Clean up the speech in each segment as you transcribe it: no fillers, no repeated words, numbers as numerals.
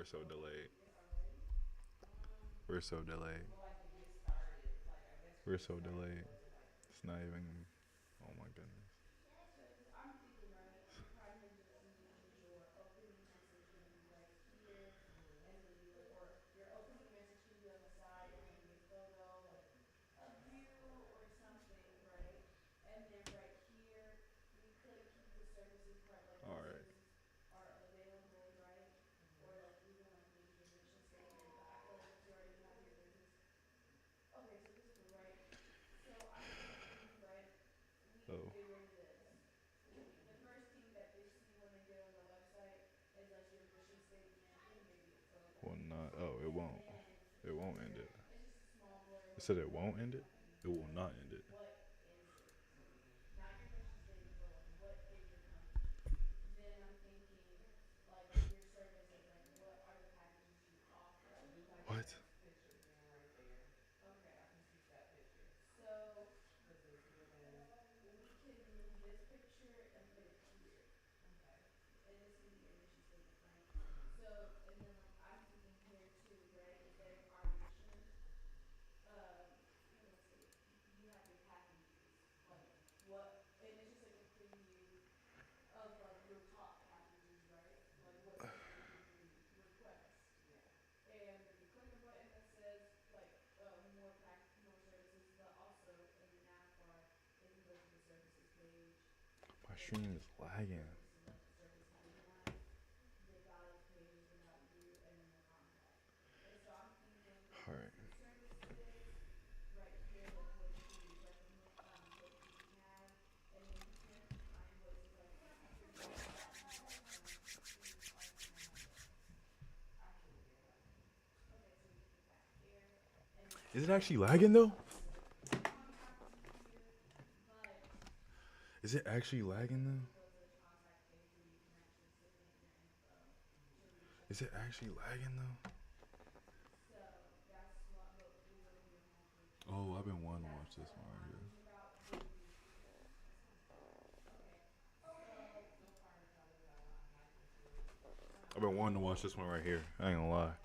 so delayed. We're so delayed. We're so delayed. It's not even. Oh my goodness. All right. Oh. Will not. Oh, it won't. It won't end it. It said it won't end it. It will not end it. What? My stream is lagging. All right. Is it actually lagging though? Is it actually lagging though? Is it actually lagging though? Oh, I've been wanting to watch this one right here. I've been wanting to watch this one right here. I ain't gonna lie.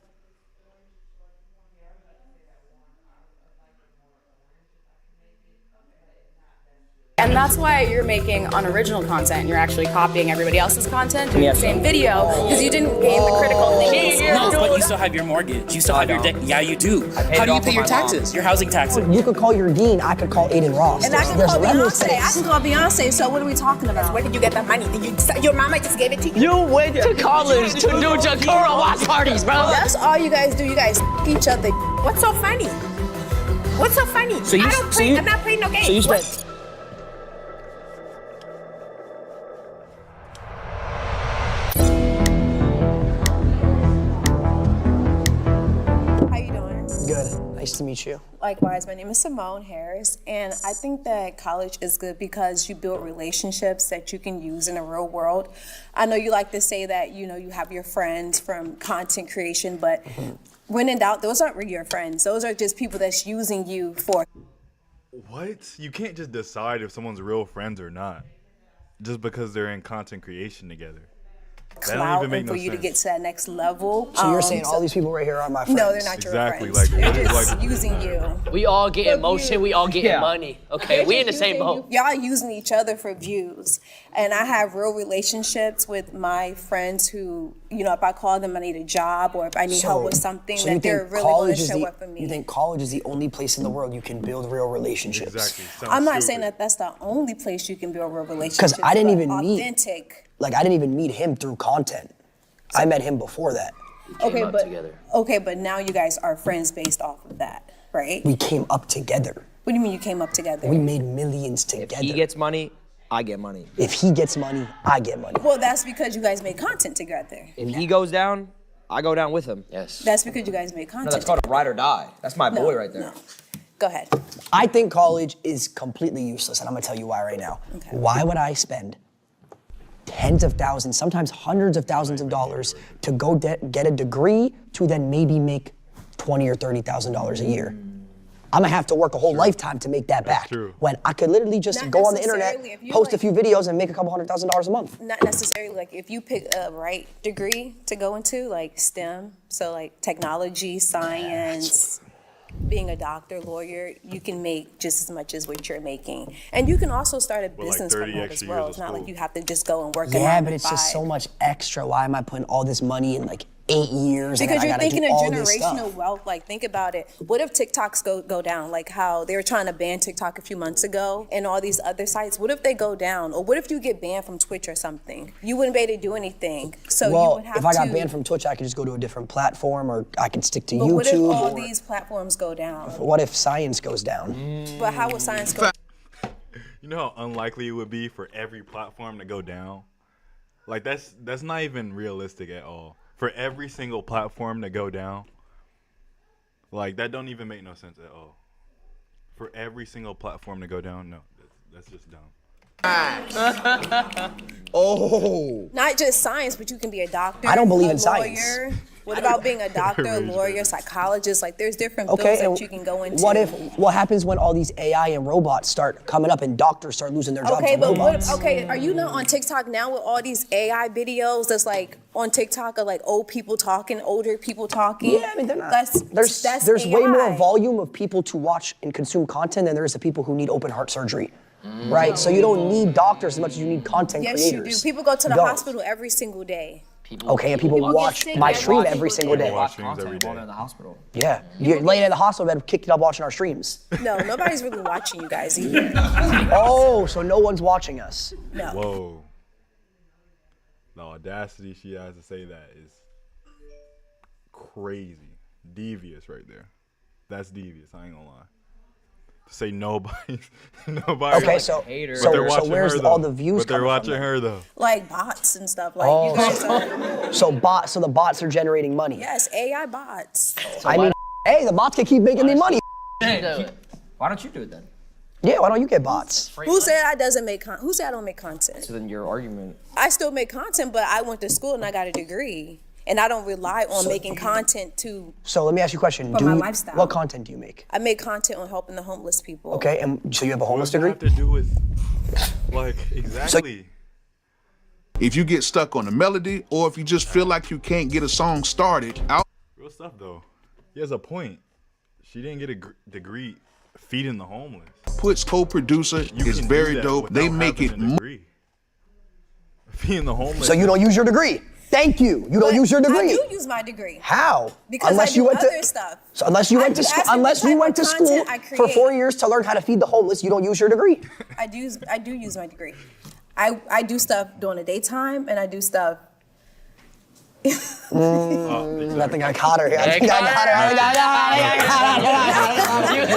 And that's why you're making unoriginal content. You're actually copying everybody else's content, doing the same video, because you didn't gain the critical thinking skills. No, but you still have your mortgage. You still have your debt. Yeah, you do. How do you pay your taxes? Your housing taxes. You could call your dean. I could call Aiden Ross. And I can call Beyonce. I can call Beyonce. So what are we talking about? Where did you get that money? Your mama just gave it to you? You went to college to do Jakura watch parties, bro. That's all you guys do. You guys each other. What's so funny? What's so funny? So you, I don't play. I'm not playing no games. So you spent. Nice to meet you. Likewise, my name is Simone Harris, and I think that college is good because you build relationships that you can use in the real world. I know you like to say that, you know, you have your friends from content creation, but when in doubt, those aren't really your friends. Those are just people that's using you for. What? You can't just decide if someone's real friends or not just because they're in content creation together. Clout and for you to get to that next level. So you're saying all these people right here are my friends? No, they're not your Exactly, friends. like, They're just like- using you. We all get emotion. We all get money. Okay, we in the same boat. Y'all using each other for views. And I have real relationships with my friends who, you know, if I call them I need a job or if I need help with something, so that they're really going to show up for me. You think college is the only place in the world you can build real relationships? Exactly. I'm not saying that that's the only place you can build real relationships. Because I didn't even authentic. I didn't even meet him through content. I met him before that. Okay, but now you guys are friends based off of that, right? We came up together. What do you mean you came up together? We made millions together. If he gets money, I get money. If he gets money, I get money. Well, that's because you guys made content together. If he goes down, I go down with him. Yes. That's because you guys made content. No, that's called a ride or die. That's my boy right there. No. Go ahead. I think college is completely useless, and I'm gonna tell you why right now. Okay. Why would I spend tens of thousands, sometimes hundreds of thousands of dollars to go get a degree to then maybe make $20,000 or $30,000 a year? I'm gonna have to work a whole lifetime to make that back. True. When I could literally just Not go on the internet, necessarily. If you, post a like- few videos, and make a couple $100,000 a month. Not necessarily, like if you pick a right degree to go into, like STEM, so like technology, science, being a doctor, lawyer, you can make just as much as what you're making. And you can also start a like business 30 from home as extra well. years It's of not like school. you have to just go and work a Yeah, 9 but to it's just 5. so much extra. Why am I putting all this money in like 8 years? and then Because I you're gotta thinking do of all this generational stuff? wealth. Like, think about it. What if TikToks go down? Like how they were trying to ban TikTok a few months ago and all these other sites. What if they go down? Or what if you get banned from Twitch or something? You wouldn't be able to do anything. So you Well, would have if I got to. banned from Twitch, I could just go to a different platform, or I could stick to But YouTube. what if all or- these platforms go down? What if science goes down? But how would science go? You know how unlikely it would be for every platform to go down? Like that's not even realistic at all. For every single platform to go down. Like that don't even make no sense at all. For every single platform to go down, no. That's just dumb. Oh. Not just science, but you can be a doctor. I don't believe a in science. lawyer. What about being a doctor, Rage lawyer, bait. psychologist? Like there's different Okay, fields and that you can go into. what happens when all these AI and robots start coming up and doctors start losing their jobs Okay, to but robots? are you not on TikTok now with all these AI videos that's like on TikTok of like old people talking, older people talking? Yeah, I mean, they're not. That's There's way more AI. volume of people to watch and consume content than there is of people who need open heart surgery. Right? So you don't need doctors as much as you need content Yes, creators. you do. People go to the Don't. hospital every single day. Okay, and people get watch sick my and stream watch every people single do it. day. Watch streams every day. While they're in the hospital. Yeah. You're laying in the hospital bed, kicked it up watching our streams. No, nobody's really watching you guys either. Oh, so no one's watching us. No. Whoa. The audacity she has to say that is crazy. Devious right there. That's devious, I ain't gonna lie. To say nobody. Okay, so hater. But they're so watching where's her, though. all the views But they're coming watching from? her though. Like bots and stuff. Like Oh. you guys are. So the bots are generating money. Yes, AI bots. I mean, hey, the bots can keep making me money. Why don't you do it then? Yeah, why don't you get bots? Who said I doesn't make Who said I don't make content? So then your argument. I still make content, but I went to school and I got a degree, and I don't rely on making content to. So let me ask you a question. For my lifestyle. What content do you make? I make content on helping the homeless people. Okay, and so you have a What homeless does that degree? have to do with like exactly? If you get stuck on the melody, or if you just feel like you can't get a song started, out. Real stuff though. He has a point. She didn't get a degree feeding the homeless. Puts co-producer You is can very do that dope. They without make it having a degree. Feeding the homeless. So you don't use your degree? Thank you. You don't use your I degree. do use my degree. How? Because I do other stuff. So unless you I went to do school, ask me unless what you type went of to school content I for create. 4 years to learn how to feed the homeless, you don't use your degree. I do use my degree. I do stuff during the daytime, and I do stuff. I think I caught her here. I think I got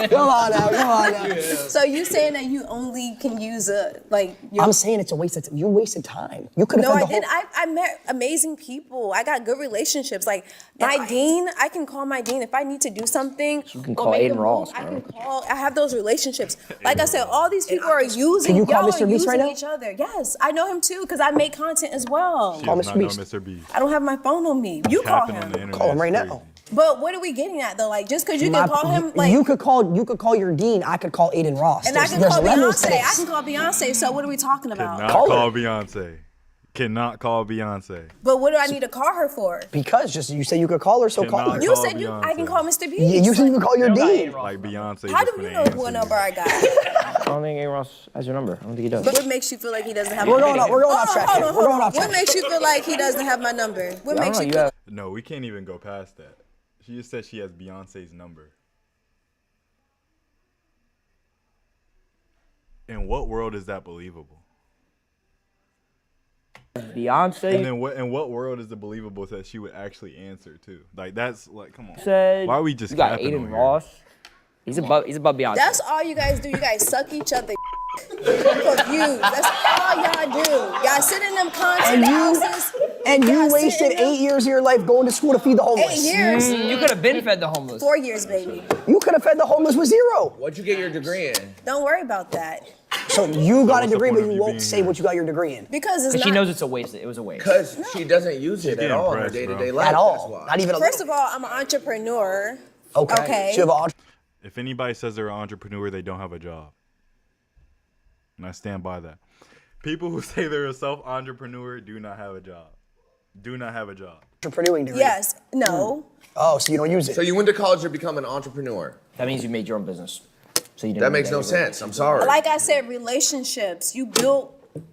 her. Come on now. So you saying that you only can use I'm saying it's a waste of time. You wasted time. You could have No, fed I the whole. didn't. I met amazing people. I got good relationships. Like my dean, I can call my dean if I need to do something. You can call Aiden Ross, I bro. can call. I have those relationships. Like I said, all these people are using. Can you call y'all Mr. are Beast right using now? each other. Yes, I know him too because I make content as well. She Call does Mr. not know Beast. Mr. Beast. I don't have my phone on me. You call Capping on the him. internet Call him is right crazy. now. But what are we getting at though? Like just because you can call him, like you could call your dean. I could call Aiden Ross. and I can There's call levels to Beyonce. I this. can call Beyonce. So what are we talking about? Cannot Call call her. Beyonce. Cannot call Beyonce. But what do I need to call her for? Because just you say you could call her, so call Cannot her. You call said I can Beyonce. call Mr. Beast. Yeah, you said you could call your dean. Like Beyonce. How just do you finna know answer what you. number I got? I don't think A. Ross has your number. I don't think he does. But what makes you feel like he doesn't have We're my going number? off track here. We're going off What track. makes you feel like he doesn't have my number? What I makes don't you know. feel No, we can't even go past that. She just said she has Beyonce's number. In what world is that believable? Beyonce And then in what world is it believable that she would actually answer too? Like that's like, come on. said. Why are we just You got capping on Aiden here? Ross. He's above Beyonce. That's all you guys do. You guys suck each other for views. That's all y'all do. Y'all sit in them content houses. And you Y'all sit wasted in them- 8 years of your life going to school to feed the 8 homeless. years. You could have been fed the homeless. 4 years, baby. You could have fed the homeless with 0. What'd you get your degree in? Don't worry about that. So you got a what's the degree, point but of you you won't being say here? what you got your degree in. Because it's Because not. she knows it's a waste. It was a waste. Because she doesn't use it at getting all in her pressed, bro. day-to-day life. At That's all. why. Not even a First little. of all, I'm an entrepreneur. Okay. Okay. So you have an If anybody says they're an entrepreneur, they don't have a job. And I stand by that. People who say they're a self-entrepreneur do not have a job. Do not have a job. Entrepreneuring degree. Yes. No. Oh, so you don't use it. So you went to college to become an entrepreneur. That means you made your own business. So you didn't That need makes no degree. sense. I'm sorry. Like I said, relationships. You build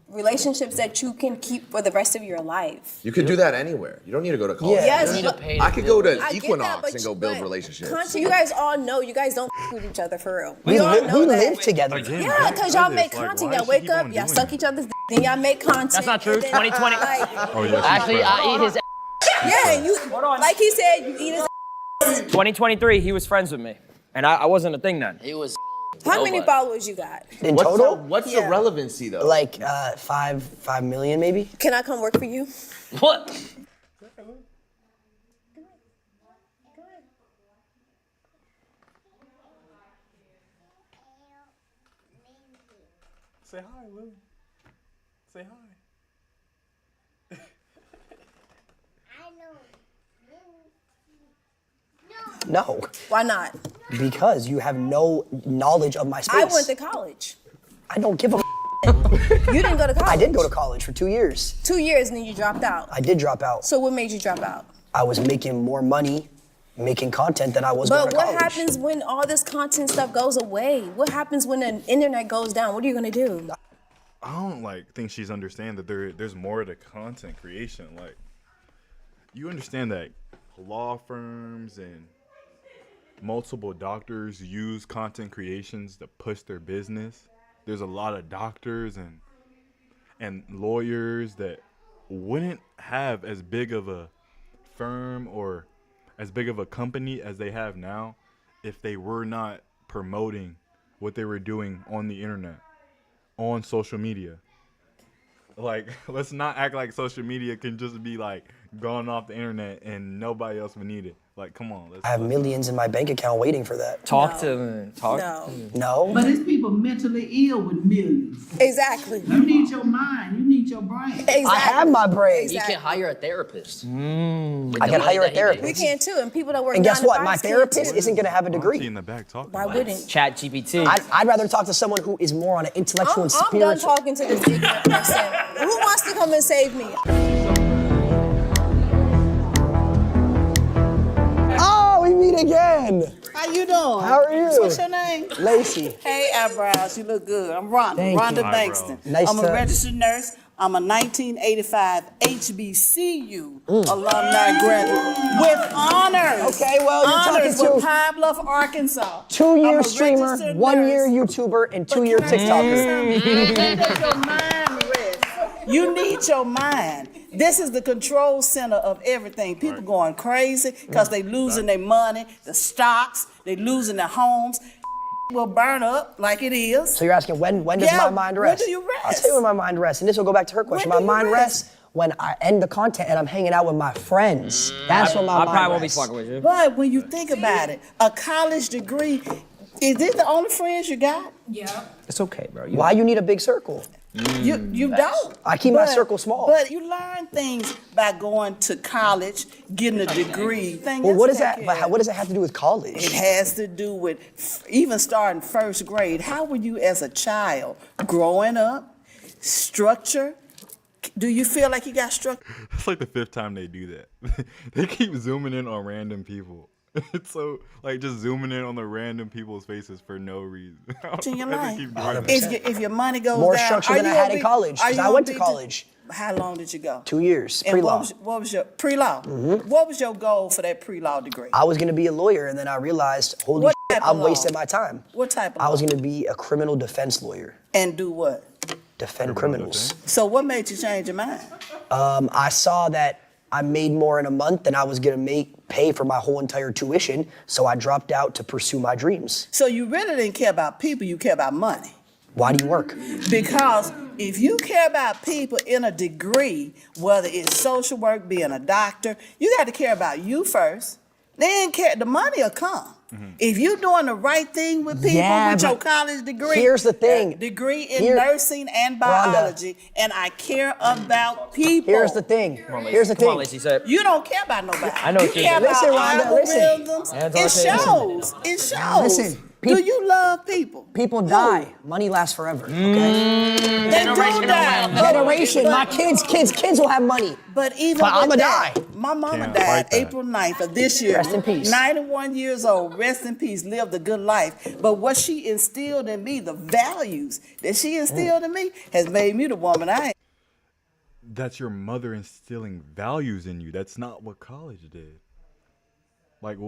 relationships that you can keep for the rest of your life. You could do that anywhere. You don't need to go to college. Yeah. Yes, You need to but pay I could go to I get Equinox that, and go build but relationships. Content, you guys all know you guys don't with each other for real. We, all know we that. live together. Again, Yeah, because y'all make like, content. why Y'all she wake keep up, on y'all doing suck that? each other's then y'all make content. That's not true. and then, 2020. like, Oh, yeah. Actually, I eat his yeah, you like he said, you eat his 2023, he was friends with me. And I wasn't a thing then. He was. How many nobody. followers you got? In total? What's Yeah. the relevancy though? Like 5 million maybe? Can I come work for you? What? Say hi, Lou. Say hi. No, Why not? because you have no knowledge of my space. I went to college. I don't give a You didn't go to college. I did go to college for 2 years. 2 years and then you dropped out. I did drop out. So what made you drop out? I was making more money making content than I was going But to what college. happens when all this content stuff goes away? What happens when the internet goes down? What are you gonna do? I don't think she's understand that there's more to content creation. Like, you understand that law firms and multiple doctors use content creations to push their business. There's a lot of doctors and lawyers that wouldn't have as big of a firm or as big of a company as they have now if they were not promoting what they were doing on the internet, on social media. Like, let's not act like social media can just be like gone off the internet and nobody else would need it. Like, come on. I have millions in my bank account waiting for that. Talk to me. Talk. No. No? But it's people mentally ill with millions. Exactly. You need your mind. You need your brain. Exactly. I have my brain. You can hire a therapist. I can hire a therapist. We can too, and people that work. And guess 9 to what? My 5s can therapist too. isn't going to have a Auntie degree. in the back talking. Why wouldn't? Chat GPT. I'd rather talk to someone who is more on an intellectual and I'm done spiritual. talking to this ignorant person. Who wants to come and save me? Oh, we meet again. How you doing? How are you? What's your name? Lacey. Hey, eyebrows. You look good. I'm Rhonda. Thank Rhonda you. Bankston. Nice I'm to- a registered nurse. I'm a 1985 HBCU alumni graduate with honors. Okay, well, you're honors talking to- with Pine Bluff, Arkansas. 2-year I'm a streamer, registered 1-year nurse. YouTuber, and But 2-year can I tell you TikToker. something? Where does your mind rest? You need your mind. This is the control center of everything. People going crazy because they losing their money, the stocks, they losing their homes. Will burn up like it is. So you're asking when does Yeah, my mind rest? when do you rest? I'll tell you when my mind rests, and this will go back to her question. When My do you mind rest? rests when I end the content and I'm hanging out with my friends. That's when my I mind probably won't be rests. fucking with you. But when you think about it, a college degree, is it the only friends you got? It's okay, bro. Why you need a big circle? You don't. I keep my circle small. But you learn things by going to college, getting a degree. Well, what does that? But what does that have to do with college? It has to do with even starting first grade. How were you as a child growing up? Structure? Do you feel like you got structure? It's like the 5th time they do that. They keep zooming in on random people. It's so, like, just zooming in on the random people's faces for no reason. In your They life. keep doing that. If your money goes More down, structure are than you I had gonna in be- college, are 'cause you I gonna went to be- college. How long did you go? 2 years, And pre-law. what was your pre-law? What was your goal for that pre-law degree? I was gonna be a lawyer, and then I realized, holy What shit, type of I'm law? wasting my time. What type of I was law? gonna be a criminal defense lawyer, And do what? defend criminals. So what made you change your mind? I saw that I made more in a month than I was gonna pay for my whole entire tuition, so I dropped out to pursue my dreams. So you really didn't care about people, you care about money. Why do you work? Because if you care about people in a degree, whether it's social work, being a doctor, you got to care about you first. They ain't care. The money will come. If you're doing the right thing with people with your college degree. Here's the thing. Degree in nursing and biology, and I care about people. Here's the thing. Here's the Come on, thing. Lacey, say it. You don't care about nobody. I know you what you're care saying. about Listen, Rhonda, listen. algorithms. It shows. It shows. Listen, Do you love people? People die. Money lasts forever. Okay. They do die. Generation. My kids will have money. But even But with I'ma that, die. my mama Can't died fight that. April 9th of this year. Rest in peace. 91 years old. Rest in peace. Lived a good life. But what she instilled in me, the values that she instilled in me, has made me the woman I am. That's your mother instilling values in you. That's not what college did. Like,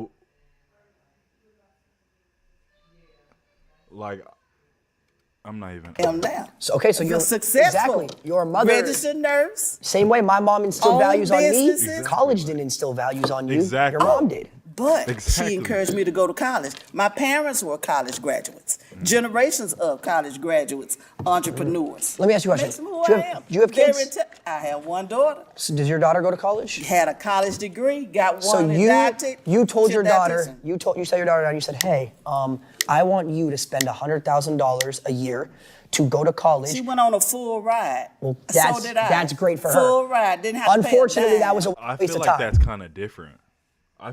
I'm not even. Am now. So you're successful. Exactly. Your mother. Registered nurse. Same way my mom instilled Own values on me. businesses. College didn't instill values on you. Exactly. Your mom did. But Exactly. she encouraged me to go to college. My parents were college graduates. Generations of college graduates, entrepreneurs. Let me ask you a question. Makes me who Do I you have- am. do you have Very kids? I have one daughter. So does your daughter go to college? Had a college degree. Got So one you adopted. told She's your a daughter dietitian. you sat your daughter down and you said, hey, I want you to spend $100,000 a year to go to college. She went on a full ride. Well, So did I. that's great for her. Full ride. Didn't have to pay a Unfortunately, that dime. was a I waste feel of like time. that's kind of different. I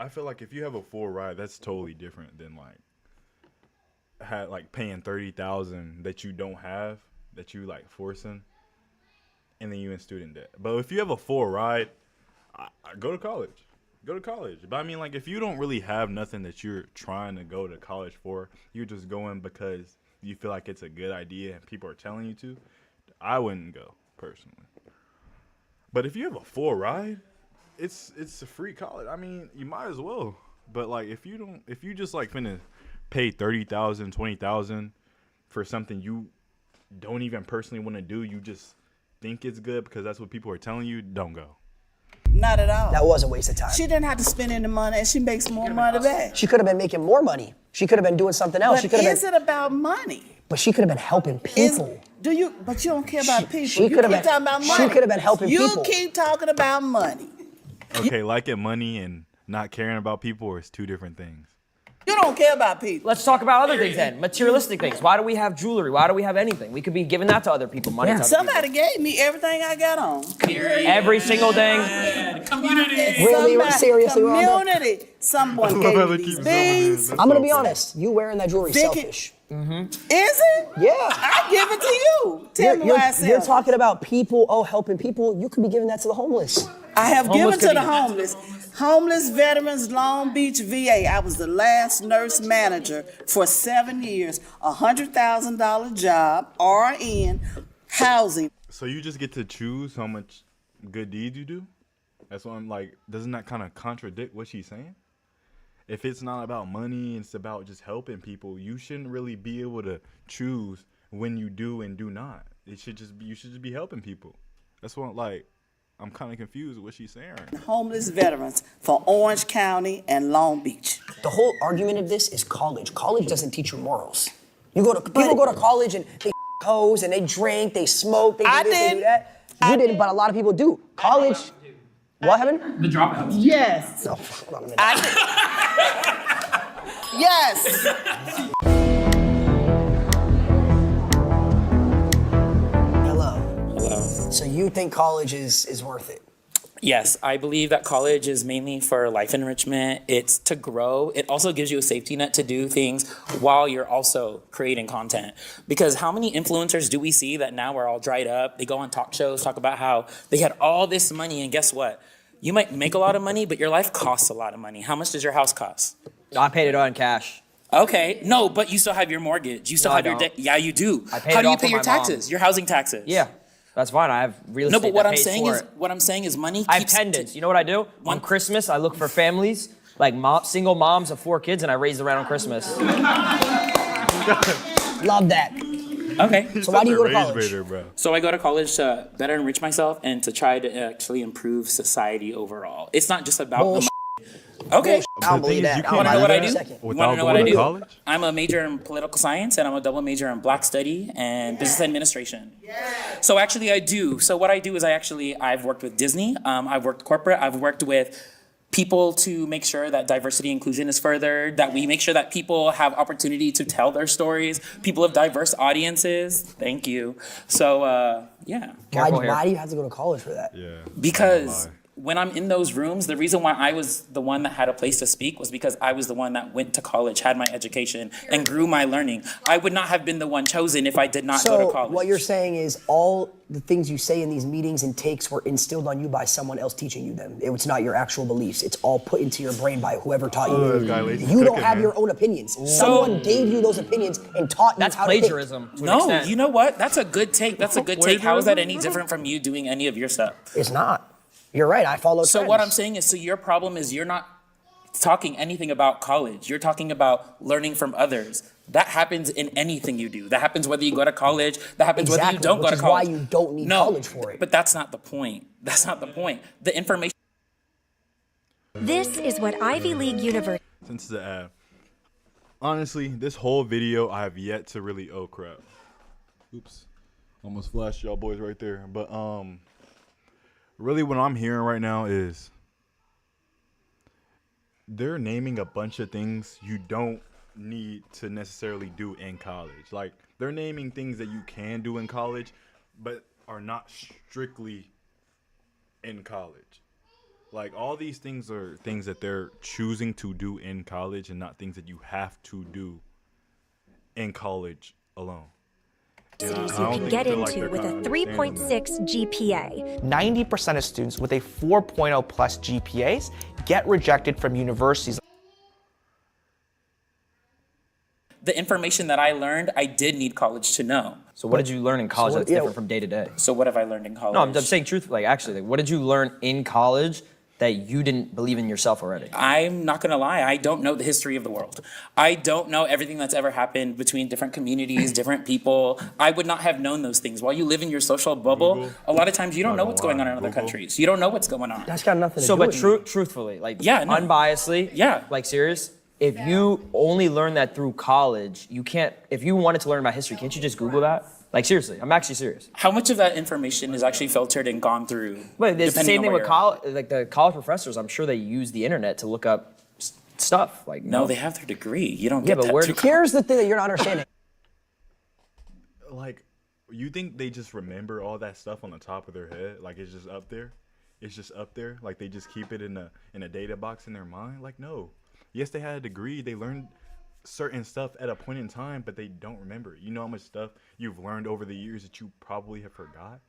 feel like if you have a full ride, that's totally different than paying $30,000 that you don't have, that you forcing, and then you in student debt. But if you have a full ride, I go to college. Go to college. But I mean, if you don't really have nothing that you're trying to go to college for, you're just going because you feel like it's a good idea and people are telling you to, I wouldn't go personally. But if you have a full ride, it's a free college. I mean, you might as well. But if you just finna pay $30,000, $20,000 for something you don't even personally want to do, you just think it's good because that's what people are telling you, don't go. Not at all. That was a waste of time. She didn't have to spend any money, and she makes more money back. She could have been making more money. She could have been doing something else. But is it about money? But she could have been helping people. But you don't care about people. She You could have keep been- talking about she money. could have been helping you people. You keep talking about money. Okay, liking money and not caring about people is two different things. You don't care about people. Let's talk about other things then. Materialistic things. Why do we have jewelry? Why do we have anything? We could be giving that to other people. Money to other Somebody gave me everything I got on. people. Every single thing. Really? Seriously, Rhonda? Community. Someone gave me these beads. I'm going to be honest. You wearing that jewelry is selfish. Is it? Yeah. I give it to you. Tell me why it's You're selfish. talking about people, helping people. You could be giving that to the homeless. I have Homeless given to could the be- homeless. Homeless veterans, Long Beach VA. I was the last nurse manager for 7 years. $100,000 job, RN, housing. So you just get to choose how much good deeds you do? That's what I'm doesn't that kind of contradict what she's saying? If it's not about money, it's about just helping people, you shouldn't really be able to choose when you do and do not. You should just be helping people. That's what I'm kind of confused with what she's saying right now. Homeless veterans for Orange County and Long Beach. The whole argument of this is college. College doesn't teach you morals. People go to college and they hoes and they drink, they smoke, they do I this, they do didn't. that. You didn't, but a lot of people do. College. What happened? The dropouts. Yes. Oh, hold on a minute. Yes. Hello. So you think college is worth it? Yes, I believe that college is mainly for life enrichment. It's to grow. It also gives you a safety net to do things while you're also creating content. Because how many influencers do we see that now are all dried up? They go on talk shows, talk about how they had all this money, and guess what? You might make a lot of money, but your life costs a lot of money. How much does your house cost? I paid it all in cash. Okay, no, but you still have your mortgage. You still No, have I your don't. debt. Yeah, you do. I paid How it do you all pay for your my taxes? mom. Your housing taxes. Yeah, that's fine. I have real estate. No, but what that I'm pays saying for is, it. what I'm saying is money. I have keeps pendants. You know what I do? On Christmas, I look for families, single moms of 4 kids, and I raise them around on Christmas. Love that. Okay. So why do you go to Rage college? baiter, bro. So I go to college to better enrich myself and to try to actually improve society overall. It's not just about the money. Okay. I don't believe that. You I don't can't Wanna know buy what that I for a do? second. You without wanna know what going I to do? college. I'm a major in political science and I'm a double major in Black Study and Business Administration. So actually I do. So what I do is I've worked with Disney, I've worked corporate, I've worked with people to make sure that diversity inclusion is furthered, that we make sure that people have opportunity to tell their stories, people of diverse audiences. Thank you. So yeah. Why do you have to go to college for that? Yeah. Because when I'm in those rooms, the reason why I was the one that had a place to speak was because I was the one that went to college, had my education, and grew my learning. I would not have been the one chosen if I did not go to So college. what you're saying is all the things you say in these meetings and takes were instilled on you by someone else teaching you them. It's not your actual beliefs. It's all put into your brain by whoever taught you. this guy Lacy's You don't cooking, have man. your own opinions. Someone gave you those opinions and taught you That's how to think. plagiarism. To an No, extent. you know what? That's a good take. That's a good take. How is that any different from you doing any of your stuff? It's not. You're right. I follow So trends. what I'm saying is, so your problem is you're not talking anything about college. You're talking about learning from others. That happens in anything you do. That happens whether you go to college. That happens whether you Exactly, don't go which to is college. why you don't need college for it. But that's not the point. That's not the point. The information. This is what Ivy League University. Since the ad. Honestly, this whole video I have yet to really crap. Oops. Almost flashed y'all boys right there. But really what I'm hearing right now is they're naming a bunch of things you don't need to necessarily do in college. Like they're naming things that you can do in college but are not strictly in college. Like all these things are things that they're choosing to do in college and not things that you have to do in college alone. You can get into with a 3.6 GPA. 90% of students with a 4.0 plus GPAs get rejected from universities. The information that I learned, I did need college to know. So what did you learn in college that's different from day to day? So what have I learned in college? No, I'm saying truthfully, actually, what did you learn in college that you didn't believe in yourself already? I'm not gonna lie, I don't know the history of the world. I don't know everything that's ever happened between different communities, different people. I would not have known those things. While you live in your social bubble, Google. a lot of times you don't know what's going on in other countries. You don't know what's going on. That's got nothing to So, do but with it. truthfully, like Yeah, no. unbiasedly, Yeah. like serious, if you only learn that through college, you can't, if you wanted to learn about history, can't you just Google that? Like seriously, I'm actually serious. How much of that information is actually filtered and gone through? But it's the depending same on thing where with you're at? college, like the college professors, I'm sure they use the internet to look up stuff. Like No, they have their degree. You don't Yeah, get but that where through Here's the thing that you're not understanding. Like you think they just remember all that stuff on the top of their head? Like it's just up there? It's just up there? Like they just keep it in a data box in their mind? Like no. Yes, they had a degree. They learned certain stuff at a point in time, but they don't remember it. You know how much stuff you've learned over the years that you probably have forgot?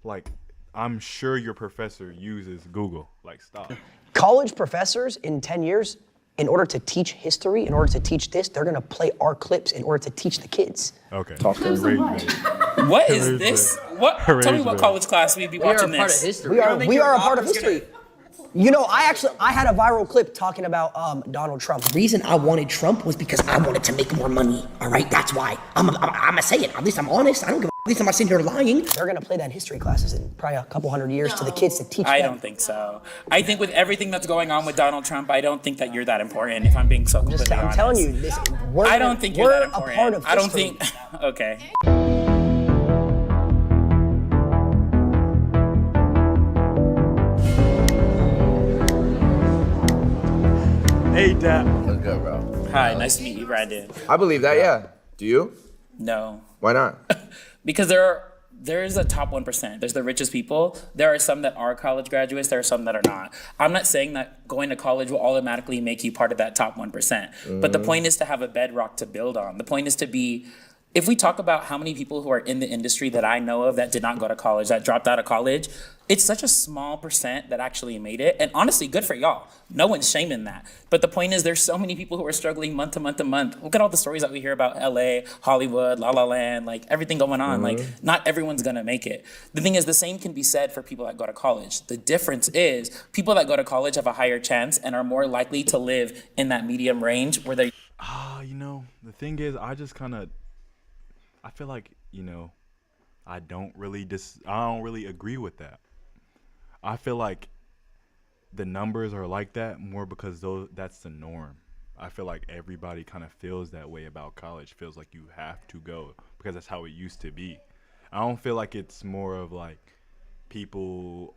Like, I'm sure your professor uses Google. Like, stop. College professors in 10 years, in order to teach history, in order to teach this, they're gonna play our clips in order to teach the kids. Okay. What is this? What? Tell me what college class we'd be watching this. We are a part of history. You know, I had a viral clip talking about Donald Trump. The reason I wanted Trump was because I wanted to make more money. All right, that's why. I'm gonna say it. At least I'm honest. I don't give a. At least I'm not sitting here lying. They're gonna play that in history classes in probably a couple hundred years to the kids to teach I them. don't think so. I think with everything that's going on with Donald Trump, I don't think that you're that important. If I'm being so completely honest, I'm telling you, this. I don't think you're that we're important. a part of I don't history. think. Okay. Hey, Dap. Let's go, bro. Hi, nice to meet you, Brandon. I believe that, yeah. Do you? No. Why not? Because there is a top 1%. There's the richest people. There are some that are college graduates. There are some that are not. I'm not saying that going to college will automatically make you part of that top 1%. But the point is to have a bedrock to build on. The point is to be, if we talk about how many people who are in the industry that I know of that did not go to college, that dropped out of college, it's such a small percent that actually made it. And honestly, good for y'all. No one's shaming that. But the point is there's so many people who are struggling month to month to month. Look at all the stories that we hear about LA, Hollywood, La La Land, like everything going on. Like not everyone's gonna make it. The thing is the same can be said for people that go to college. The difference is people that go to college have a higher chance and are more likely to live in that medium range where they You know, the thing is, I feel like, you know, I don't really agree with that. I feel like the numbers are like that more because that's the norm. I feel like everybody kind of feels that way about college. Feels like you have to go because that's how it used to be. I don't feel like it's more of like people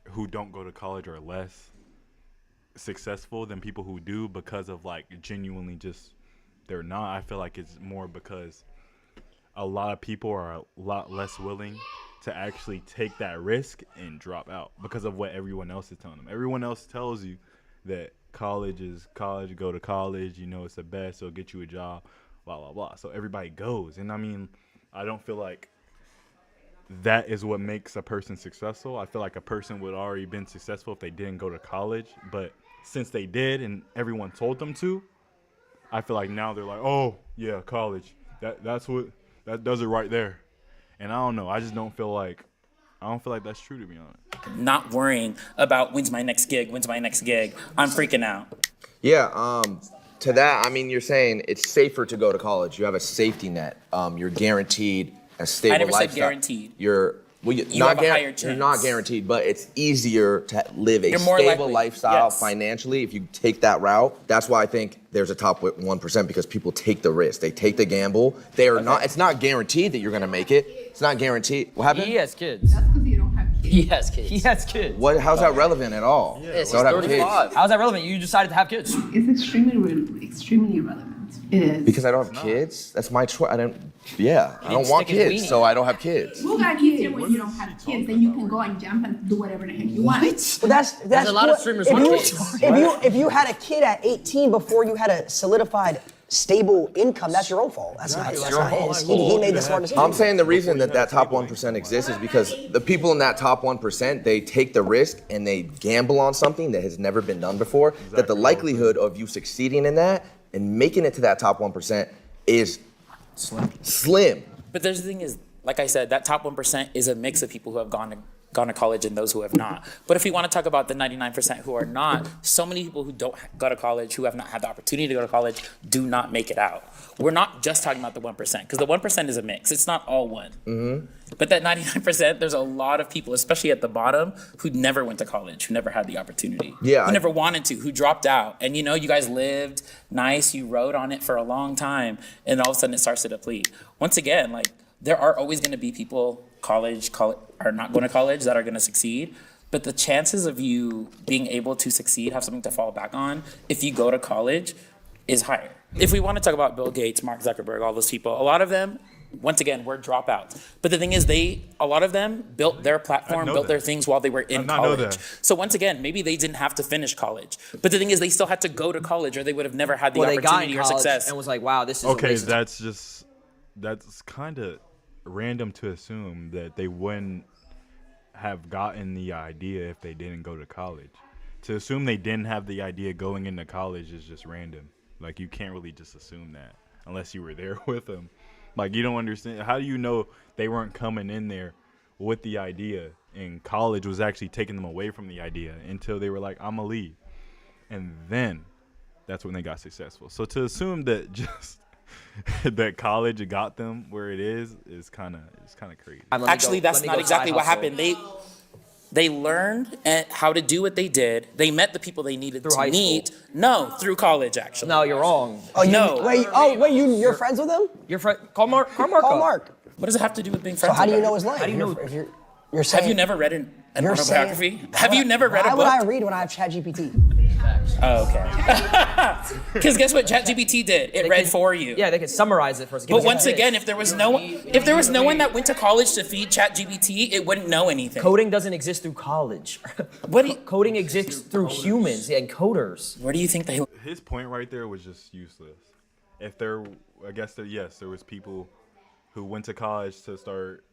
who don't go to college are less successful than people who do because of like genuinely just they're not. I feel like it's more because a lot of people are a lot less willing to actually take that risk and drop out because of what everyone else is telling them. Everyone else tells you that college is college, go to college, you know, it's the best, it'll get you a job, blah, blah, blah. So everybody goes. And I mean, I don't feel like that is what makes a person successful. I feel like a person would already been successful if they didn't go to college. But since they did and everyone told them to, I feel like now they're like, oh, yeah, college. That does it right there. And I don't know. I don't feel like that's true, to be honest. Not worrying about when's my next gig. I'm freaking out. Yeah, to that, I mean, you're saying it's safer to go to college. You have a safety net. You're guaranteed a stable I never lifestyle. said guaranteed. You're You have a higher chance. You're not guaranteed, but it's easier to live a You're more stable likely, lifestyle yes. financially if you take that route. That's why I think there's a top 1% because people take the risk. They take the gamble. They are not. It's not guaranteed that you're gonna make it. It's not guaranteed. What happened? He has kids. That's because you don't have kids. He has kids. He has kids. What? How's that relevant at all? Yes, Don't he's have 35. How's that relevant? You decided to have kids. It's extremely relevant. It is. Because I don't have kids. That's my choice. I don't. Yeah, I don't want stick his kids, weenie. so I don't have kids. Who got easier when you don't have kids? Then you can go and jump and do whatever the heck you want. Well, that's a lot of streamers with kids. If you had a kid at 18 before you had a solidified stable income, that's your own fault. That's not his. He made the smart decision. I'm saying the reason that top 1% exists is because the people in that top 1%, they take the risk and they gamble on something that has never been done before. That the likelihood of you succeeding in that and making it to that top 1% is slim. But there's the thing is, like I said, that top 1% is a mix of people who have gone to college and those who have not. But if we want to talk about the 99% who are not, so many people who don't go to college, who have not had the opportunity to go to college, do not make it out. We're not just talking about the 1%, because the 1% is a mix. It's not all one. Mm-hmm. But that 99%, there's a lot of people, especially at the bottom, who never went to college, who never had the opportunity. Yeah, who never wanted to, who dropped out. And you know, you guys lived nice, you rode on it for a long time, and all of a sudden it starts to deplete. Once again, like, there are always going to be people are not going to college that are going to succeed, but the chances of you being able to succeed, have something to fall back on, if you go to college, is higher. If we want to talk about Bill Gates, Mark Zuckerberg, all those people, a lot of them, once again, were dropouts. But the thing is, a lot of them built their platform, built their things while they were in college. So once again, maybe they didn't have to finish college. But the thing is, they still had to go to college, or they would have never had the opportunity or success. And was like, wow, this is okay. A waste That's kind of random to assume that they wouldn't have gotten the idea if they didn't go to college. To assume they didn't have the idea going into college is just random. Like, you can't really just assume that unless you were there with them. Like, you don't understand. How do you know they weren't coming in there with the idea and college was actually taking them away from the idea until they were like, I'm gonna leave. And then that's when they got successful. So to assume that just that college got them where it is kind of crazy. Actually, that's not exactly what happened. They learned how to do what they did. They met the people they needed to meet. No, through college, actually. No, you're wrong. You're friends with him? Your friend, call Mark. Call Mark. What does it have to do with being friends? So how do you with know his life? How do you know? If you're saying, have you never read an autobiography? Have you never read a book? Why would I read when I have ChatGPT? Oh, okay. Because guess what ChatGPT did? It read for you. Yeah, they could summarize it for us. But once again, if there was no one that went to college to feed ChatGPT, it wouldn't know anything. Coding doesn't exist through college. Coding exists through humans and coders. Where do you think they? His point right there was just useless. There was people who went to college to start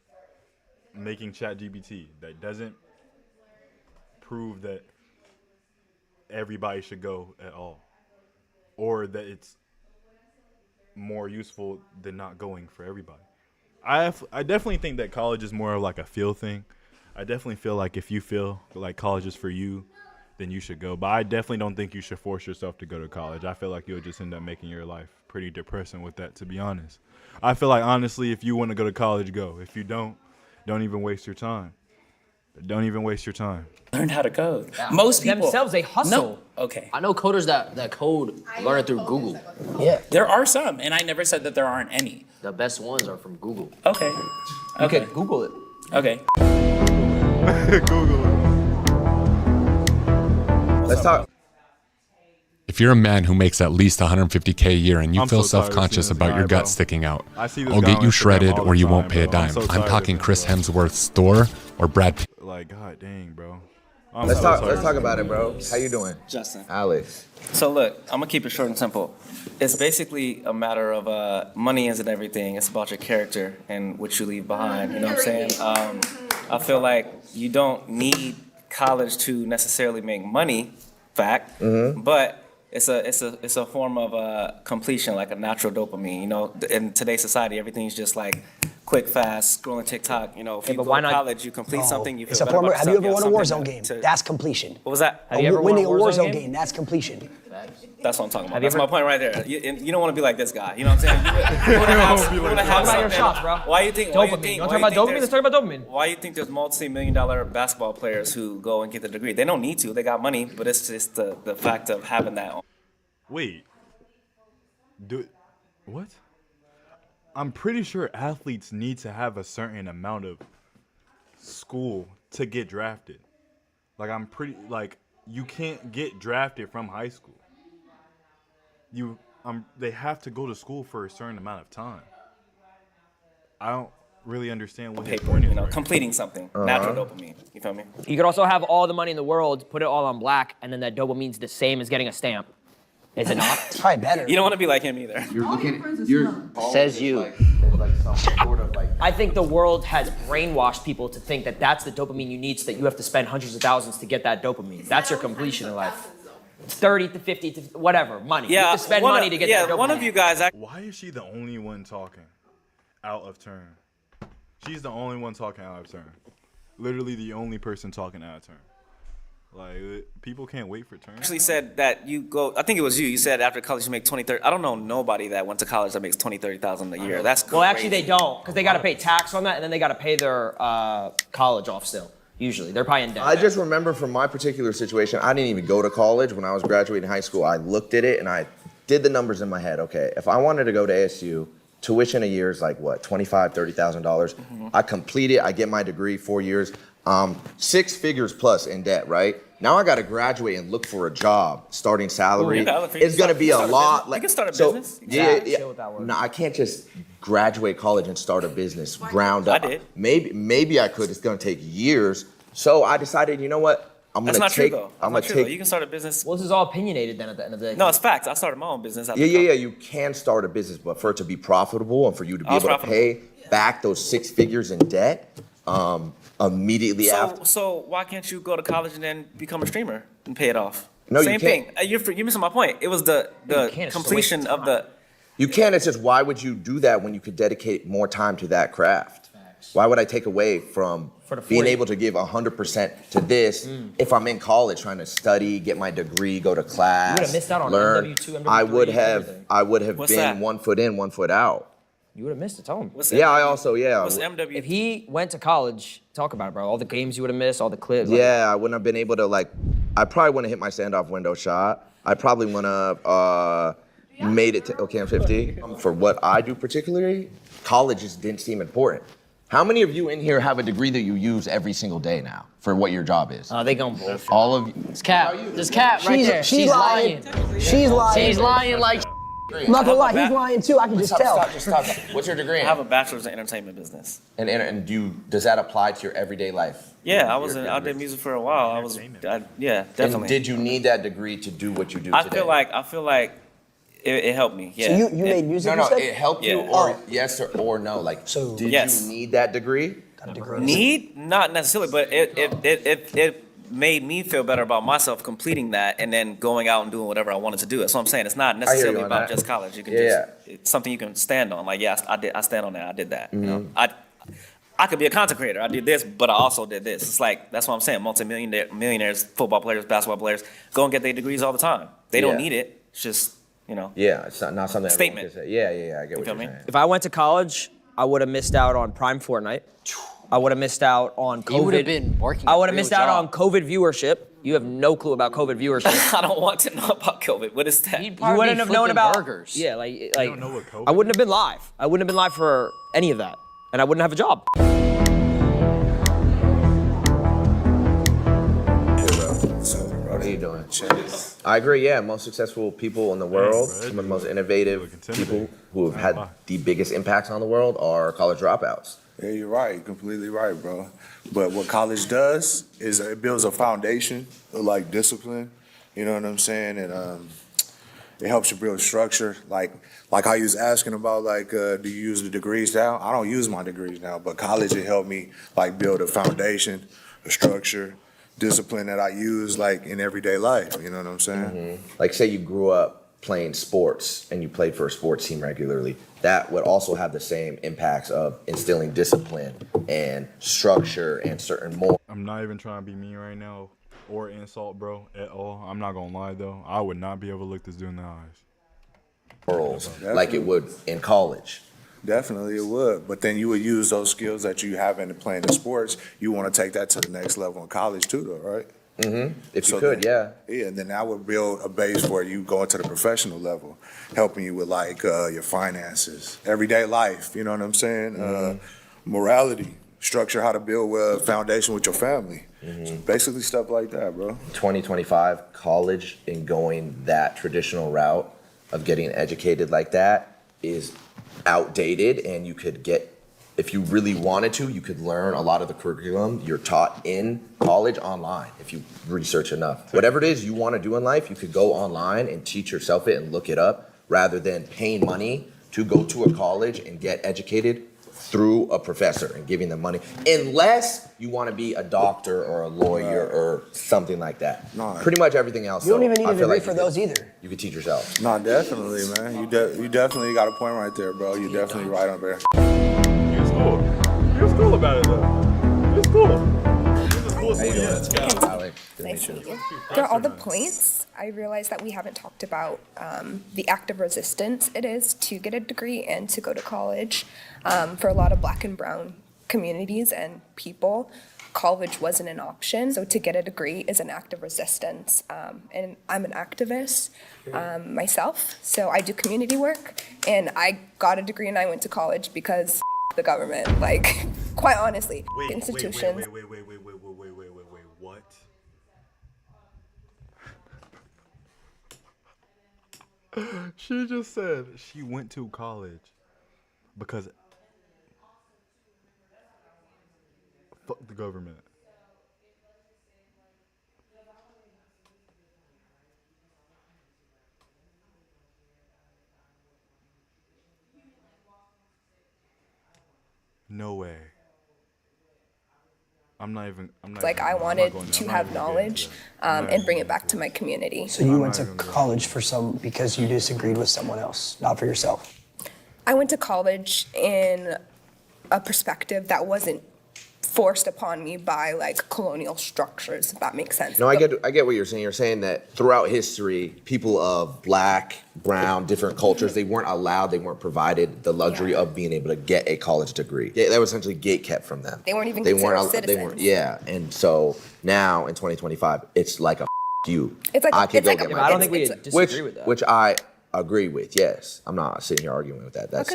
making ChatGPT. That doesn't prove that everybody should go at all, or that it's more useful than not going for everybody. I definitely think that college is more of like a feel thing. I definitely feel like if you feel like college is for you, then you should go. But I definitely don't think you should force yourself to go to college. I feel like you'll just end up making your life pretty depressing with that, to be honest. I feel like, honestly, if you want to go to college, go. If you don't even waste your time. Don't even waste your time. Learn how to code. Most people themselves, they hustle. No. Okay. I know coders that code learn it through Google. Yeah. There are some, and I never said that there aren't any. The best ones are from Google. Okay. Okay, Google it. Okay. Google it. Let's talk. If you're a man who makes at least 150K a year and you I'm feel so tired of self-conscious seeing this about your guy, gut bro. sticking out, I see this I'll guy get on you Instagram shredded all or the you won't time, pay a bro. I'm dime. so I'm tired of talking this, Chris bro. Hemsworth's Thor or Brad Pitt. Like, god dang, bro. Let's talk about it, bro. How you doing? Justin. Alex. So look, I'm gonna keep it short and simple. It's basically a matter of money isn't everything. It's about your character and what you leave behind. You know what I'm saying? I feel like you don't need college to necessarily make money, fact, but it's a form of completion, like a natural dopamine. You know, in today's society, everything's just like quick, fast, scrolling TikTok. You know, if you but go why to not- college, you complete something. You feel It's a better form. about Have you yourself, ever won a something Warzone game? to- That's completion. What was that? Have you ever won Winning a a Warzone Warzone game? game, that's completion. That's what I'm talking about. Have you That's ever- my point right there. You don't want to be like this guy. You know what I'm saying? You want to have Talk about your something. shots, bro. Why you think? Dopamine. Why You want to why talk about think dopamine? Let's there's- talk about dopamine. Why you think there's multi-million-dollar basketball players who go and get the degree? They don't need to. They got money, but it's just the fact of having that. Wait. What? I'm pretty sure athletes need to have a certain amount of school to get drafted. Like you can't get drafted from high school. They have to go to school for a certain amount of time. I don't really understand what his Paper, point is. you know, right completing something. Natural dopamine. You feel me? You could also have all the money in the world, put it all on black, and then that dopamine's the same as getting a stamp. Is it not? It's probably better. You don't want to be like him either. You're looking. You're Says you. Like some sort of like. I think the world has brainwashed people to think that that's the dopamine you need, so that you have to spend hundreds of thousands to get that dopamine. That's your completion in life. It's 30 to 50 to whatever, money. You have to spend money to get that dopamine. One of you guys. Why is she the only one talking out of turn? She's the only one talking out of turn. Literally the only person talking out of turn. Like, people can't wait for turns. Actually said that you go. I think it was you. You said after college you make 20, 30. I don't know nobody that went to college that makes 20, 30,000 a year. That's crazy. Well, actually, they don't, because they got to pay tax on that, and then they got to pay their college off still. Usually, they're probably in debt. I just remember from my particular situation, I didn't even go to college. When I was graduating high school, I looked at it and I did the numbers in my head. Okay, if I wanted to go to ASU, tuition a year is like what, $25,000, $30,000. I complete it. I get my degree, 4 years. 6 figures plus in debt, right? Now I got to graduate and look for a job. Starting salary is going to be a lot. You can start a so, business. Yeah. No, I can't just graduate college and start a business ground up. I did. Maybe I could. It's going to take years. So I decided, you know what? I'm going That's to not true take. though. That's I'm not going to true, though. take. You can start a business. Well, this is all opinionated then at the end of the day. No, it's facts. I started my own business. After Yeah. You can start a business, but for it to be profitable and for you to be I was able to pay back those 6 figures in debt immediately after. So why can't you go to college and then become a streamer and pay it off? No, you Same can't. thing. You're missing my point. It was the completion of the. You can. It's just why would you do that when you could dedicate more time to that craft? Why would I take away from being able to give 100% to this if I'm in college trying to study, get my degree, go to class, You would have missed out on learn? MW2, MW3, I would have What's been that? 1 foot in, 1 foot out. You would have missed it. Tell him. Yeah, I also What's MW? If he went to college, talk about it, bro. All the games you would have missed, all the clips. Yeah, I wouldn't have been able to I probably wouldn't have hit my standoff window shot. I probably wouldn't have made it to OKM 50. For what I do particularly, college just didn't seem important. How many of you in here have a degree that you use every single day now for what your job is? They gon' bullshit. All of you. It's Cap. This Cap right there. She's lying. She's lying. She's lying like. I'm not gonna lie, he's lying too. I can just tell. Stop. What's your degree I in? have a bachelor's in entertainment business. And does that apply to your everyday life? Yeah, I did music for a while. Yeah, definitely. And did you need that degree to do what you do I today? feel like it helped me. Yeah. So you made music? No, you said? it helped you, Yeah. or yes or no. Like, So- did Yes. you need that degree? Need? Not necessarily, but it made me feel better about myself completing that and then going out and doing whatever I wanted to do. That's what I'm saying. It's not you necessarily on about that. just college. You can Yeah. it's something you can stand on. Like, yeah, I stand on that. I did that. You know? Mm-hmm. I could be a content creator. I did this, but I also did this. It's like, that's what I'm saying. Millionaires, football players, basketball players, go and get their degrees all the time. They don't Yeah. need it. It's just, you know. Yeah, it's not something. Statement. Everyone can say. Yeah. I get what feel you're me? saying. If I went to college, I would have missed out on Prime Fortnite. I would have missed out on COVID. You would have been working. I a would have real missed out on job. COVID viewership. You have no clue about COVID viewership. I don't want to know about COVID. What is that? You'd You probably wouldn't be have known flipping about burgers. Yeah, like don't know what COVID I wouldn't have been live. I wouldn't have been live for any of that, and I wouldn't have a job. What are you doing? I agree, yeah. Most successful people in the world, some of the most innovative people who have had the biggest impacts on the world are college dropouts. Yeah, you're right. You're completely right, bro. But what college does is it builds a foundation of like discipline. You know what I'm saying? And it helps you build structure. Like how you was asking about, like, do you use the degrees now? I don't use my degrees now, but college it helped me like build a foundation, a structure, discipline that I use like in everyday life. You know what I'm saying? Like, say you grew up playing sports and you played for a sports team regularly, that would also have the same impacts of instilling discipline and structure and certain more. I'm not even trying to be mean right now or insult, bro, at all. I'm not gonna lie though. I would not be able to look this dude in the eyes. Morals, like it would in college. Definitely it would. But then you would use those skills that you have in playing the sports. You want to take that to the next level in college too, though, right? If you could, yeah. Yeah, and then that would build a base for you going to the professional level, helping you with like your finances, everyday life, you know what I'm saying? Morality, structure how to build a foundation with your family. So basically stuff like that, bro. 2025, college and going that traditional route of getting educated like that is outdated, and you could get, if you really wanted to, you could learn a lot of the curriculum you're taught in college online if you research enough. Whatever it is you want to do in life, you could go online and teach yourself it and look it up rather than paying money to go to a college and get educated through a professor and giving them money, unless you want to be a doctor or a lawyer or something like that. No. Pretty much everything else. You don't even though, need I a feel degree like for you those could- either. You could teach yourself. No, definitely, man. You definitely got a point right there, bro. You definitely right on there. He was cool. He was cool about it though. He was cool. He was cool. How you doing? Alec, good to Nice meet to you. meet you. For all the points, I realized that we haven't talked about the active resistance it is to get a degree and to go to college. For a lot of Black and brown communities and people, college wasn't an option. So to get a degree is an act of resistance. And I'm an activist myself, so I do community work. And I got a degree and I went to college because the government, like, quite honestly, institutions. Wait, what? She just said she went to college because fuck the government. No way. I'm not even Like, I wanted to have knowledge and bring it back to my community. So you went to college because you disagreed with someone else, not for yourself. I went to college in a perspective that wasn't forced upon me by like colonial structures, if that makes sense. No, I get what you're saying. You're saying that throughout history, people of Black, brown, different cultures, they weren't allowed, they weren't provided the luxury of being able to get a college degree. Yeah, that was essentially gate kept from them. They weren't even considered citizens. Yeah, and so now in 2025, it's like a you. It's like I could it's go like get a my I don't degree. think we disagree with that. Which I agree with. Yes, I'm not sitting here arguing with that. That's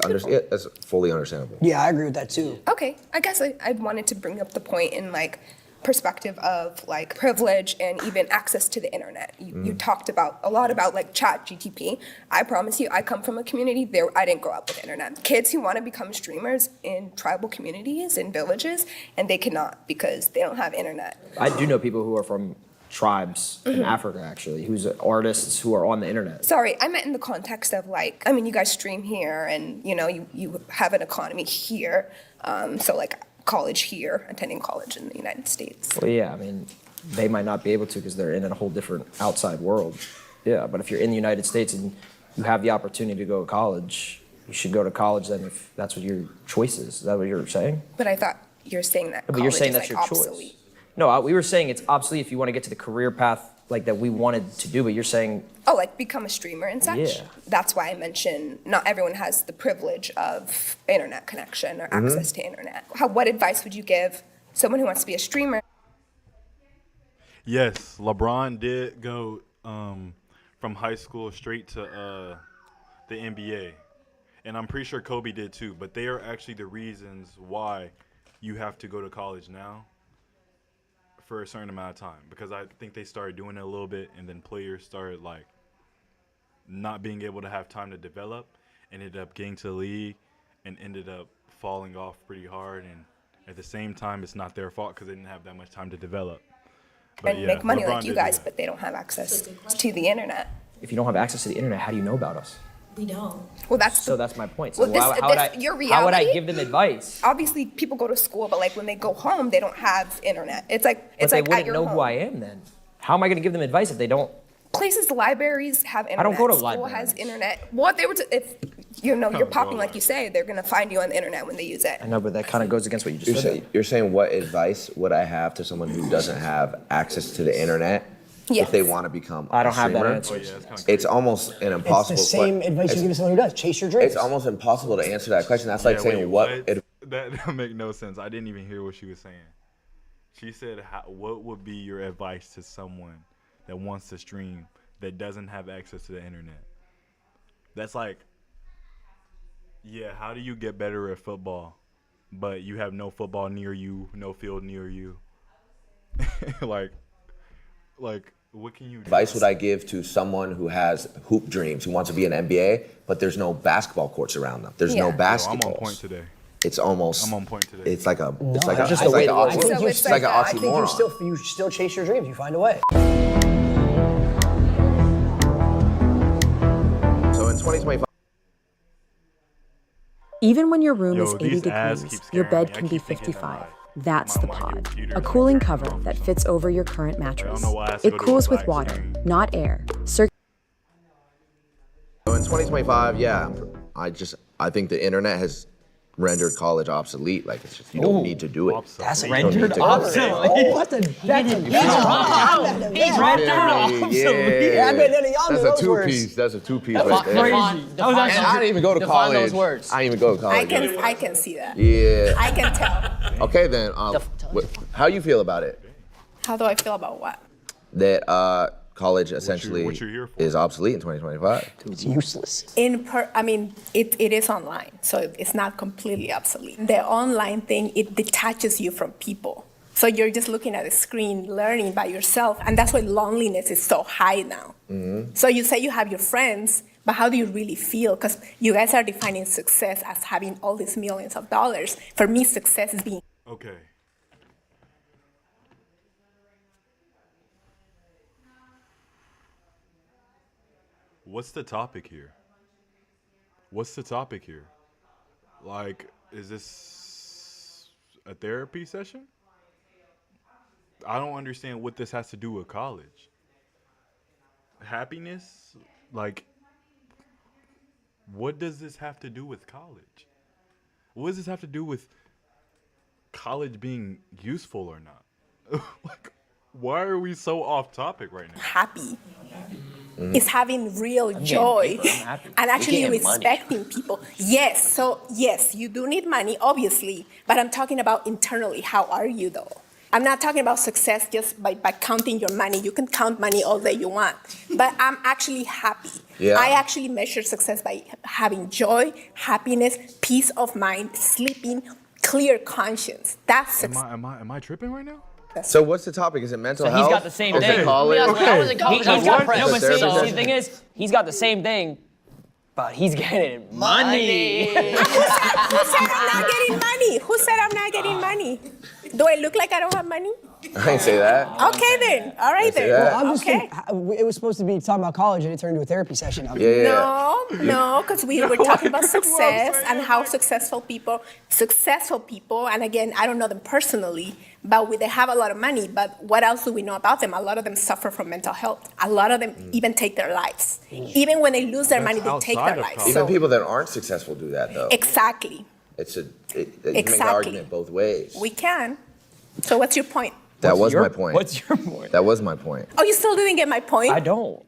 that's fully understandable. Yeah, I agree with that too. Okay, I guess I wanted to bring up the point in like perspective of like privilege and even access to the internet. You talked about a lot about like chat GTP. I promise you, I come from a community there. I didn't grow up with internet. Kids who want to become streamers in tribal communities and villages, and they cannot because they don't have internet. I do know people who are from tribes in Africa, actually, who's artists who are on the internet. Sorry, I meant in the context of like, I mean, you guys stream here and you know, you have an economy here. So like college here, attending college in the United States. Well, yeah, I mean, they might not be able to because they're in a whole different outside world. Yeah, but if you're in the United States and you have the opportunity to go to college, you should go to college then if that's what your choice is. Is that what you're saying? But I thought you're saying that But college you're saying is that's like your choice. obsolete. No, we were saying it's obsolete if you want to get to the career path like that we wanted to do, but you're saying Oh, like become a streamer and such? Yeah. That's why I mentioned not everyone has the privilege of internet connection or access to internet. What advice would you give someone who wants to be a streamer? Yes, LeBron did go from high school straight to the NBA. And I'm pretty sure Kobe did too, but they are actually the reasons why you have to go to college now for a certain amount of time. Because I think they started doing it a little bit, and then players started like not being able to have time to develop, and ended up getting to the league and ended up falling off pretty hard. And at the same time, it's not their fault because they didn't have that much time to develop. But And yeah, make money LeBron like you did guys, do but they don't have access to the internet. if you don't have access to the internet, how do you know about us? We don't. Well, that's So that's my point. So Well, this- how would this- your how would I reality- give them advice? Obviously, people go to school, but like when they go home, they don't have internet. It's like But it's they like at wouldn't your know home. who I am then. How am I going to give them advice if they don't? Places, libraries have internet. I don't go to School libraries. has internet. What they were to, if you know you're don't go popping to like you say, they're gonna find you on the internet when they use it. I know, but that kind of goes against what you just said. You're saying what advice would I have to someone who doesn't have access to the internet Yes. if they want to become I don't a have that streamer? answer. It's almost an impossible. It's the same advice you give to someone who does. Chase your dreams. It's almost impossible to answer that question. That's like Yeah, saying wait, what. That don't make no sense. I didn't even hear what she was saying. She said, what would be your advice to someone that wants to stream that doesn't have access to the internet? That's like, yeah, how do you get better at football, but you have no football near you, no field near you? like, what can you do? Advice would I give to someone who has hoop dreams, who wants to be an NBA, but there's no basketball courts around them. There's no Yo, I'm basketball. on point today. It's almost. I'm on point today. It's like a. It's No, like I a. just It's the way like that a. I think It's like an I think you oxymoron. still chase your dreams. You find a way. So in 2025. Even when your room Yo, is 80 these ads degrees, keep your scaring bed me. I can be keep thinking 55. that, That's the pod. computer A is cooling gonna cover turn off that fits over your current mattress. know why I have to It go to cools a with black water, screen. not air. So in 2025, yeah, I think the internet has rendered college obsolete. Like it's just you don't need to do it. That's You don't need to go. Oh, that's a Yeah, I bet none of y'all knew that's a those words. two-piece. That's a two-piece That's right there. crazy. And I didn't even go to Define college. those words. I didn't even go to college. I can see that. Yeah. I can tell. Okay then. How you feel about it? How do I feel about what? That college essentially what you're here for. is obsolete in 2025. It's useless. I mean, it is online, so it's not completely obsolete. The online thing, it detaches you from people. So you're just looking at a screen, learning by yourself, and that's why loneliness is so high now. So you say you have your friends, but how do you really feel? Because you guys are defining success as having all these millions of dollars. For me, success is being Okay. What's the topic here? What's the topic here? Like, is this a therapy session? I don't understand what this has to do with college. Happiness? Like, what does this have to do with college? What does this have to do with college being useful or not? Like, why are we so off topic right now? happy. It's having real joy and actually getting money. respecting people. Yes, so yes, you do need money, obviously, but I'm talking about internally. How are you though? I'm not talking about success just by counting your money. You can count money all day you want, but I'm actually happy. Yeah. I actually measure success by having joy, happiness, peace of mind, sleeping, clear conscience. That's success. Am I tripping right now? So what's the topic? Is it mental So health? he's got the same Is it thing. college? I was in college. He's I was got, depressed. no, but see, Therapist. the thing is, he's got the same thing, but he's getting money. Who said I'm not getting money? Who said I'm not getting money? Do I look like I don't have money? I didn't say that. Okay then. All right say then. that. I'm just Okay. it was supposed to be talking about college and it turned into a therapy session. No, because we were talking about success and how successful people, and again, I don't know them personally, but they have a lot of money, but what else do we know about them? A lot of them suffer from mental health. A lot of them even take their lives. Even when they lose their money, they take their lives. Even people that aren't successful do that though. Exactly. You make the Exactly. argument both ways. We can. So what's your point? That was my point. What's your point? That was my point. Oh, you still didn't get my point? I don't.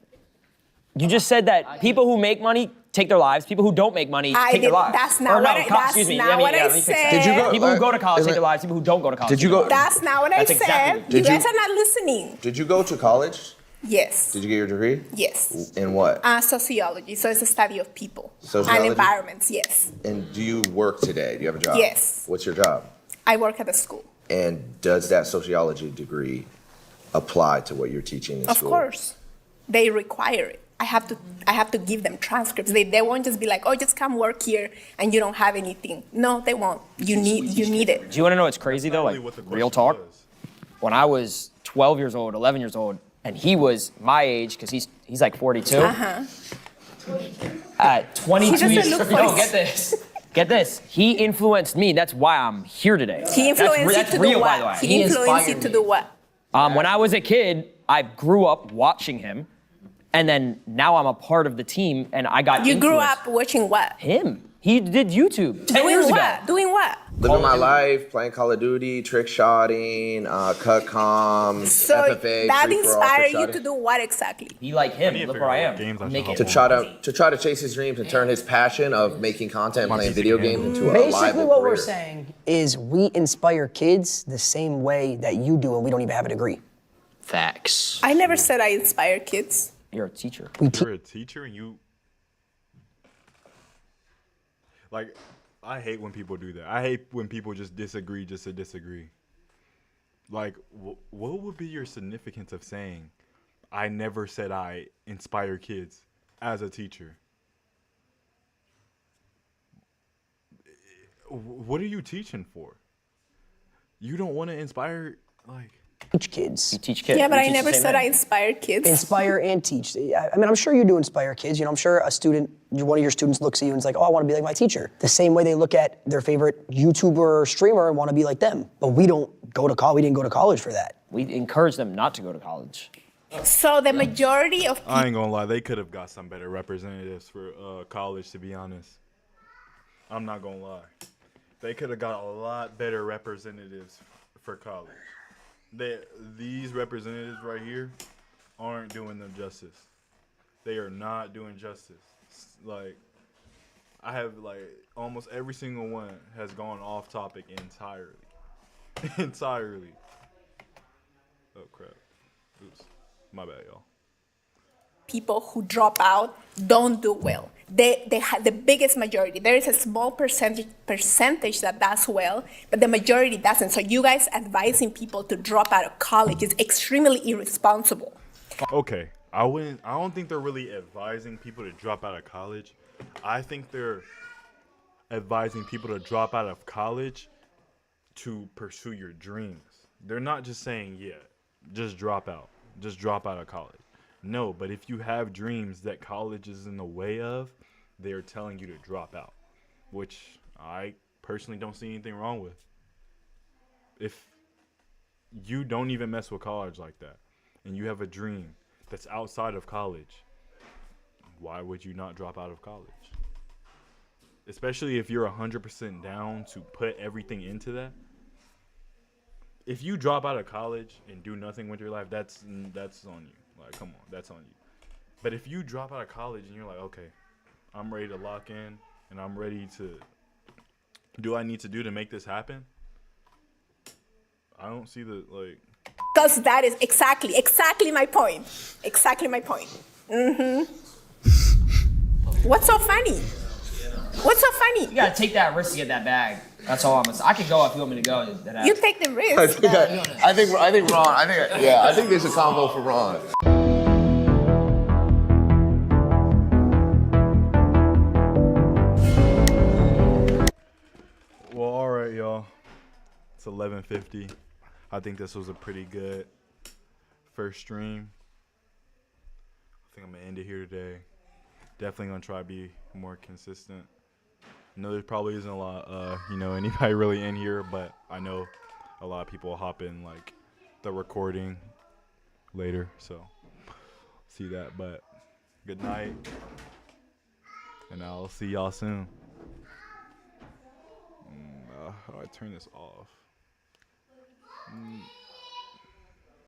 You just said that people who make money take their lives. People who don't make money take their lives. That's not what I said. Did you go? People who go to college take their lives. People who don't go to college. Did you go? That's not what I That's said. exactly- You guys are not listening. Did you go to college? Yes. Did you get your degree? Yes. In what? Sociology. So it's a study of people Sociology? and environments. Yes. And do you work today? Do you have a job? Yes. What's your job? I work at a school. And does that sociology degree apply to what you're teaching in Of school? course, they require it. I have to give them transcripts. They won't just be like, oh, just come work here and you don't have anything. No, they won't. You need it. Do you want to know what's crazy though? Like real talk. When I was 12 years old, 11 years old, and he was my age because he's like 42. At 22 years old, no, get this. Get this. He influenced me. That's why I'm here today. He influenced you to do real, by the way. what? He influenced you to do what? When I was a kid, I grew up watching him, and then now I'm a part of the team, and I got You grew influenced. up watching what? Him. He did YouTube 10 years Doing ago. what? Doing what? Living my life, playing Call of Duty, trick shotting, cut comms, So FFA, that free-for-all, inspired trick you shotting. to do what exactly? Be like him. Look where I am. To try to chase his dreams and turn his passion of making content and playing video games into a Basically, lively what career. we're saying is we inspire kids the same way that you do, and we don't even have a degree. Facts. I never said I inspire kids. You're a teacher. You're a teacher and you. Like, I hate when people do that. I hate when people just disagree just to disagree. Like, what would be your significance of saying, I never said I inspire kids as a teacher? What are you teaching for? You don't want to inspire, like... Teach kids. You teach kids. Yeah, but I never said I inspired kids. Inspire and teach. I mean, I'm sure you do inspire kids. You know, I'm sure a student, one of your students looks at you and is like, oh, I want to be like my teacher. The same way they look at their favorite YouTuber or streamer and want to be like them. But we don't go to college. We didn't go to college for that. We encourage them not to go to college. So the majority of people... I ain't gonna lie, they could have got some better representatives for college, to be honest. I'm not gonna lie. They could have got a lot better representatives for college. These representatives right here aren't doing them justice. They are not doing justice. Like, I have, like, almost every single one has gone off topic entirely. Entirely. Oh, crap. Oops. My bad, y'all. People who drop out don't do well. They have the biggest majority. There is a small percentage that does well, but the majority doesn't. So you guys advising people to drop out of college is extremely irresponsible. Okay, I don't think they're really advising people to drop out of college. I think they're advising people to drop out of college to pursue your dreams. They're not just saying, yeah, just drop out. Just drop out of college. No, but if you have dreams that college is in the way of, they're telling you to drop out, which I personally don't see anything wrong with. If you don't even mess with college like that, and you have a dream that's outside of college, why would you not drop out of college? Especially if you're 100% down to put everything into that. If you drop out of college and do nothing with your life, that's on you. Like, come on, that's on you. But if you drop out of college and you're like, okay, I'm ready to lock in and I'm ready to do what I need to do to make this happen, I don't see the, like... Because that is exactly my point. Exactly my point. What's so funny? What's so funny? You gotta take that risk to get that bag. That's all I'm gonna say. I can go if you want me to go. You take the risk. I think Ron. I think there's a combo for Ron. Well, all right, y'all. It's 11:50. I think this was a pretty good first stream. I think I'm gonna end it here today. Definitely gonna try to be more consistent. I know there probably isn't a lot, anybody really in here, but I know a lot of people hop in like the recording later, so see that. But good night, and I'll see y'all soon. How do I turn this off?